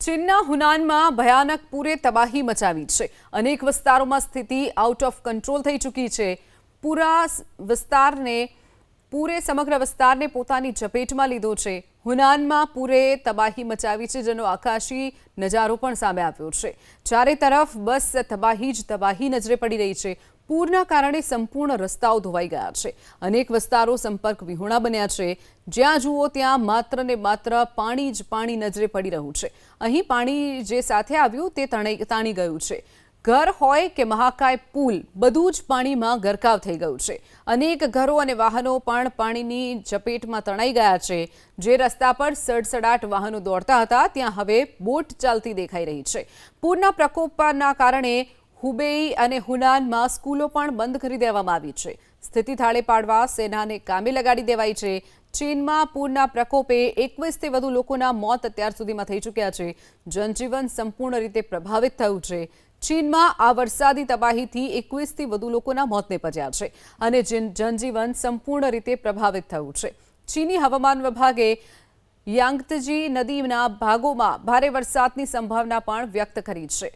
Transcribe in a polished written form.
ચીનના હુનાનમાં ભયાનક પૂરે તબાહી મચાવી છે। અનેક વિસ્તારોમાં સ્થિતિ આઉટ ઓફ કંટ્રોલ થઈ ચૂકી છે। પૂરે સમગ્ર વિસ્તારને પોતાની ઝપેટમાં લીધો છે। હુનાનમાં પૂરે તબાહી મચાવી છે, જેનો આકાશી નજારો પણ સામે આવ્યો છે। ચારે તરફ બસ તબાહી જ તબાહી નજરે પડી રહી છે। પૂરના કારણે સંપૂર્ણ રસ્તાઓ ધોવાઈ ગયા છે। અનેક વિસ્તારો સંપર્ક વિહોણા બન્યા છે। જ્યાં જુઓ ત્યાં માત્ર ને માત્ર પાણી જ પાણી નજરે પડી રહ્યું છે। અહીં પાણી જે સાથે આવ્યું તે તાણી ગયું છે। ઘર હોય કે મહાકાય પુલ, બધું જ પાણીમાં ગરકાવ થઈ ગયું છે। અનેક ઘરો અને વાહનો પણ પાણીની ઝપેટમાં તણાઈ ગયા છે। જે રસ્તા પર સડસડાટ વાહનો દોડતા હતા ત્યાં હવે બોટ ચાલતી દેખાઈ રહી છે। પૂરના પ્રકોપના કારણે હુબેઈ અને હુનાનમાં સ્કૂલો પણ બંધ કરી દેવામાં આવી છે। સ્થિતિ થાળે પાડવા સેનાને કામે લગાડી દેવાઈ છે। ચીનમાં પૂરના પ્રકોપે 21થી વધુ લોકોના મોત અત્યાર સુધીમાં થઈ ચૂક્યા છે। જનજીવન સંપૂર્ણ રીતે પ્રભાવિત થયું છે। ચીનમાં આ વરસાદી તબાહીથી 21થી વધુ લોકોના મોત નિપજ્યા છે અને જનજીવન સંપૂર્ણ રીતે પ્રભાવિત થયું છે। ચીની હવામાન વિભાગે યાંગત્ઝી નદીના ભાગોમાં ભારે વરસાદની સંભાવના પણ વ્યક્ત કરી છે।